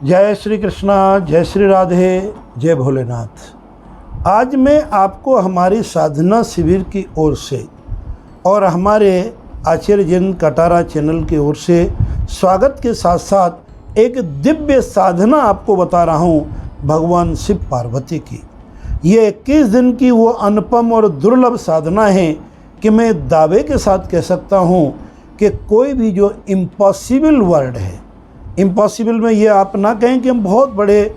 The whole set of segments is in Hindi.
जय श्री कृष्णा, जय श्री राधे, जय भोलेनाथ। आज मैं आपको हमारी साधना शिविर की ओर से और हमारे आचार्य जैन कटारा चैनल की ओर से स्वागत के साथ साथ एक दिव्य साधना आपको बता रहा हूँ भगवान शिव पार्वती की। ये 21 दिन की वो अनुपम और दुर्लभ साधना है कि मैं दावे के साथ कह सकता हूँ कि कोई भी जो इम्पॉसिबल वर्ड है, इम्पॉसिबल में ये आप ना कहें कि हम बहुत बड़े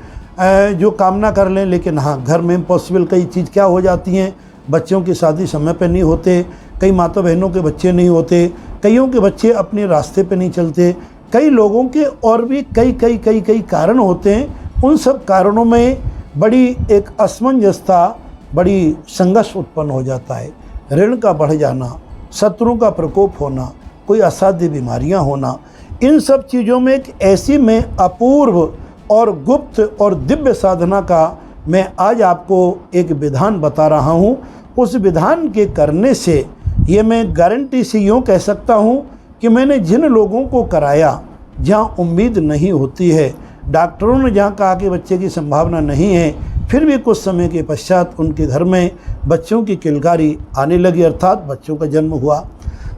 जो कामना कर लें, लेकिन हाँ, घर में इम्पॉसिबल कई चीज़ क्या हो जाती हैं। बच्चों की शादी समय पे नहीं होते, कई माता बहनों के बच्चे नहीं होते, कईयों के बच्चे अपने रास्ते पे नहीं चलते, कई लोगों के और भी कई कारण होते हैं। उन सब कारणों में बड़ी एक असमंजसता, बड़ी संघर्ष उत्पन्न हो जाता है। ऋण का बढ़ जाना, शत्रुओं का प्रकोप होना, कोई असाध्य बीमारियां होना, इन सब चीज़ों में एक ऐसी में अपूर्व और गुप्त और दिव्य साधना का मैं आज आपको एक विधान बता रहा हूँ। उस विधान के करने से ये मैं गारंटी से यूँ कह सकता हूँ कि मैंने जिन लोगों को कराया जहाँ उम्मीद नहीं होती है, डॉक्टरों ने जहाँ कहा कि बच्चे की संभावना नहीं है, फिर भी कुछ समय के पश्चात उनके घर में बच्चों की किलकारी आने लगी, अर्थात बच्चों का जन्म हुआ।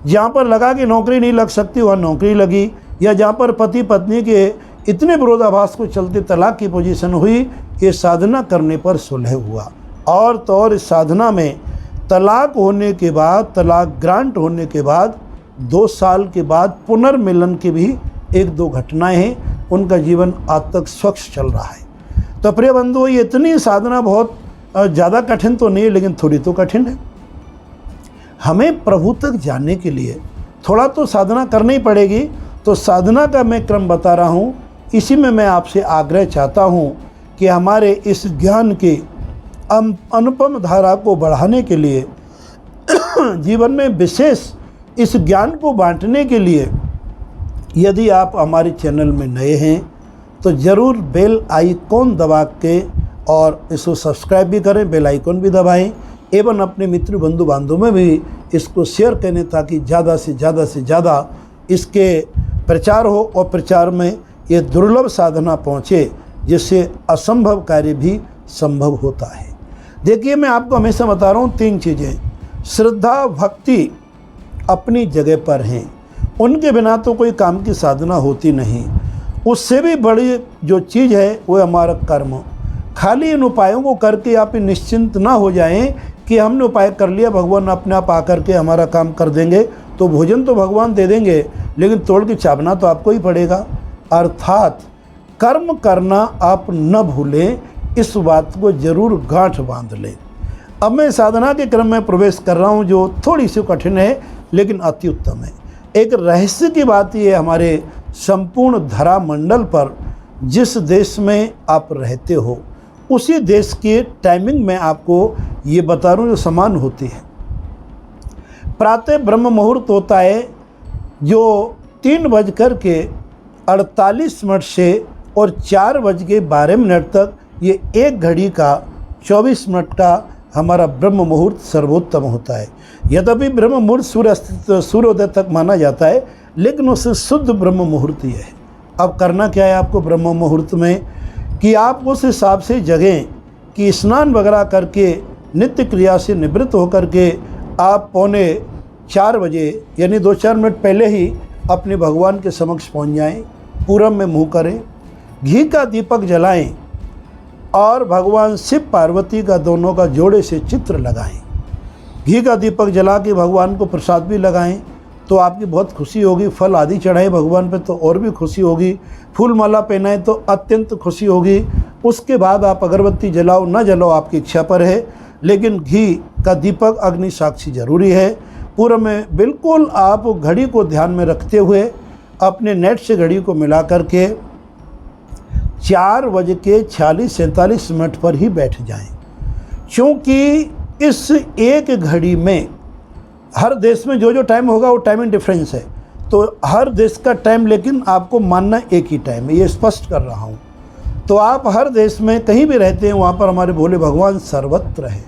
जहाँ पर लगा कि नौकरी नहीं लग सकती वहाँ नौकरी लगी, या जहाँ पर पति पत्नी के इतने विरोधाभास को चलते तलाक की पोजीशन हुई, ये साधना करने पर सुलह हुआ। और तो और इस साधना में तलाक होने के बाद, तलाक ग्रांट होने के बाद 2 साल के बाद पुनर्मिलन की भी 1-2 घटनाएं हैं। उनका जीवन आज तक स्वच्छ चल रहा है। तो प्रिय बंधुओं, ये इतनी साधना बहुत ज़्यादा कठिन तो नहीं है, लेकिन थोड़ी तो कठिन है। हमें प्रभु तक जाने के लिए थोड़ा तो साधना करनी ही पड़ेगी। तो साधना का मैं क्रम बता रहा हूँ। इसी में मैं आपसे आग्रह चाहता हूँ कि हमारे इस ज्ञान की अनुपम धारा को बढ़ाने के लिए जीवन में विशेष इस ज्ञान को बांटने के लिए यदि आप हमारे चैनल में नए हैं तो ज़रूर बेल आइकॉन दबा के और इसको सब्सक्राइब भी करें, बेल आइकॉन भी दबाएं, एवं अपने मित्र बंधु बांधवों में भी इसको शेयर करें ताकि ज़्यादा से ज़्यादा इसके प्रचार हो और प्रचार में ये दुर्लभ साधना पहुँचे, जिससे असंभव कार्य भी संभव होता है। देखिए, मैं आपको हमेशा बता रहा हूँ 3 चीज़ें। श्रद्धा भक्ति अपनी जगह पर हैं, उनके बिना तो कोई काम की साधना होती नहीं। उससे भी बड़ी जो चीज़ है वो हमारा कर्म। खाली इन उपायों को करके आप निश्चिंत ना हो जाएं कि हमने उपाय कर लिया, भगवान अपने आप आकर के हमारा काम कर देंगे। तो भोजन तो भगवान दे देंगे, लेकिन तोड़ के चाबना तो आपको ही पड़ेगा। अर्थात कर्म करना आप न भूलें, इस बात को जरूर गांठ बांध लें। अब मैं साधना के क्रम में प्रवेश कर रहा हूं, जो थोड़ी सी कठिन है लेकिन अति उत्तम है। एक रहस्य की बात ये हमारे संपूर्ण धरा मंडल पर जिस देश में आप रहते हो, उसी देश के टाइमिंग में आपको ये बता रहा हूँ जो समान होती है। प्रातः ब्रह्म मुहूर्त होता है जो 3:48 से और 4:12 तक, ये 1 घड़ी का 24 मिनट का हमारा ब्रह्म मुहूर्त सर्वोत्तम होता है। यद्यपि ब्रह्म मुहूर्त सूर्योदय तक माना जाता है, लेकिन उससे शुद्ध ब्रह्म मुहूर्त ही है। अब करना क्या है आपको ब्रह्म मुहूर्त में कि आप उस हिसाब से जगें कि स्नान वगैरह करके नित्य क्रिया से निवृत्त होकर के आप 3:45 बजे यानी 2-4 मिनट पहले ही अपने भगवान के समक्ष पहुंच जाएं। पूरब में मुँह करें, घी का दीपक जलाएं और भगवान शिव पार्वती का दोनों का जोड़े से चित्र लगाएं। घी का दीपक जला के भगवान को प्रसाद भी लगाएं तो आपकी बहुत खुशी होगी। फल आदि चढ़ाएं भगवान पे तो और भी खुशी होगी। फूल माला पहनाएं तो अत्यंत खुशी होगी। उसके बाद आप अगरबत्ती जलाओ ना जलाओ आपकी इच्छा पर है, लेकिन घी का दीपक अग्नि साक्षी जरूरी है। पूर्व में बिल्कुल आप घड़ी को ध्यान में रखते हुए अपने नेट से घड़ी को मिला करके 4:46-47 पर ही बैठ जाएं, क्योंकि इस एक घड़ी में हर देश में जो टाइम होगा वो टाइमिंग डिफरेंस है। तो हर देश का टाइम लेकिन आपको मानना एक ही टाइम है, ये स्पष्ट कर रहा हूँ। तो आप हर देश में कहीं भी रहते हैं, वहाँ पर हमारे भोले भगवान सर्वत्र है।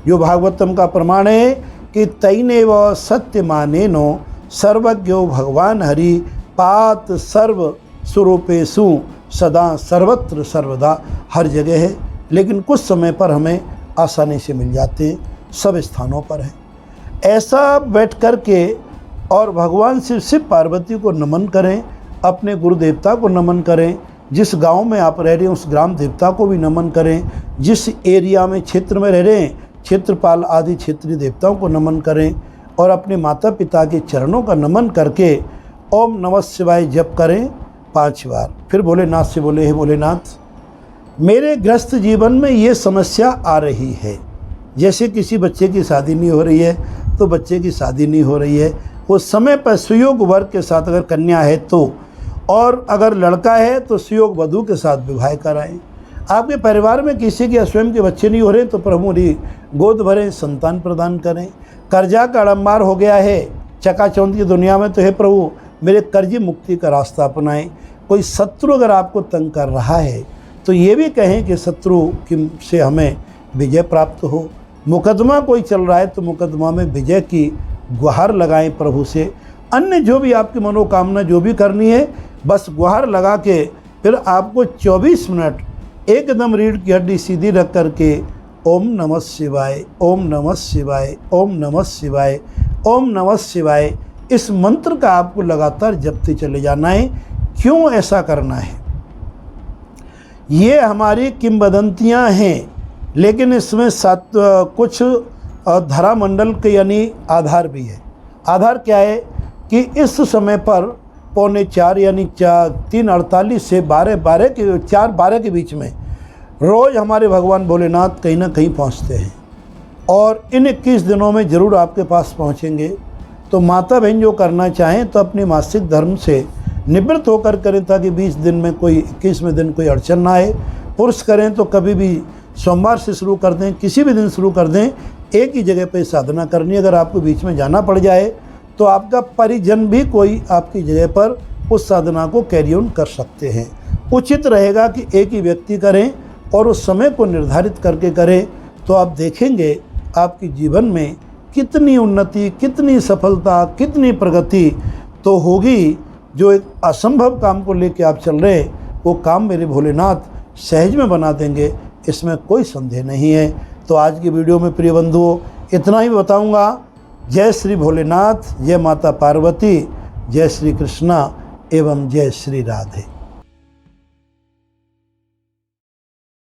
जो भागवतम का प्रमाण है कि तैनेव सत्य मानेनो सर्वज्ञो भगवान हरि पात सर्व स्वरूपेषु सदा सर्वत्र सर्वदा हर जगह है, लेकिन कुछ समय पर हमें आसानी से मिल जाते हैं, सब स्थानों पर है। ऐसा बैठ कर के और भगवान शिव पार्वती को नमन करें, अपने गुरु देवता को नमन करें, जिस गांव में आप रह रहे हैं उस ग्राम देवता को भी नमन करें, जिस एरिया में क्षेत्र में रह रहे हैं क्षेत्रपाल आदि क्षेत्रीय देवताओं को नमन करें, और अपने माता पिता के चरणों का नमन करके ओम नमः शिवाय जप करें 5 बार। फिर भोलेनाथ से बोले, हे भोलेनाथ, मेरे ग्रस्त जीवन में ये समस्या आ रही है। जैसे किसी बच्चे की शादी नहीं हो रही है तो बच्चे की शादी नहीं हो रही है, वो समय पर सुयोग वर के साथ, अगर कन्या है तो, और अगर लड़का है तो सुयोग वधू के साथ विवाह कराएं। आपके परिवार में किसी के स्वयं के बच्चे नहीं हो रहे तो प्रभु मेरी गोद भरें, संतान प्रदान करें। कर्जा का अड़म्बार हो गया है चकाचौंध की दुनिया में, तो हे प्रभु मेरे कर्ज मुक्ति का रास्ता अपनाएं। कोई शत्रु अगर आपको तंग कर रहा है तो ये भी कहें कि शत्रु से हमें विजय प्राप्त हो। मुकदमा कोई चल रहा है तो मुकदमा में विजय की गुहार लगाएं प्रभु से। अन्य जो भी आपकी मनोकामना जो भी करनी है, बस गुहार लगा के फिर आपको 24 मिनट एकदम रीढ़ की हड्डी सीधी रख करके ओम नमः शिवाय, ओम नमः शिवाय, ओम नमः शिवाय, ओम नमः शिवाय, इस मंत्र का आपको लगातार जपते चले जाना है। क्यों ऐसा करना है? ये हमारी किंवदंतियाँ हैं, लेकिन इसमें कुछ धरामंडल के यानी आधार भी है। आधार क्या है कि इस समय पर 3:45 यानी 3:48 से 4:12 के बीच में रोज़ हमारे भगवान भोलेनाथ कहीं ना कहीं पहुंचते हैं, और इन 21 दिनों में ज़रूर आपके पास पहुंचेंगे। तो माता बहन जो करना चाहें तो अपने मासिक धर्म से निवृत्त होकर करें, ताकि 20 दिन में कोई 21वें दिन कोई अड़चन ना आए। पुरुष करें तो कभी भी सोमवार से शुरू कर दें, किसी भी दिन शुरू कर दें। एक ही जगह पे साधना करनी। अगर आपको बीच में जाना पड़ जाए तो आपका परिजन भी कोई आपकी जगह पर उस साधना को कैरी ऑन कर सकते हैं। उचित रहेगा कि एक ही व्यक्ति करें और उस समय को निर्धारित करके करें, तो आप देखेंगे आपके जीवन में कितनी उन्नति, कितनी सफलता, कितनी प्रगति तो होगी। जो एक असंभव काम को लेकर आप चल रहे हैं वो काम मेरे भोलेनाथ सहज में बना देंगे, इसमें कोई संदेह नहीं है। तो आज की वीडियो में प्रिय बंधुओं इतना ही बताऊंगा। जय श्री भोलेनाथ, जय माता पार्वती, जय श्री कृष्णा एवं जय श्री राधे।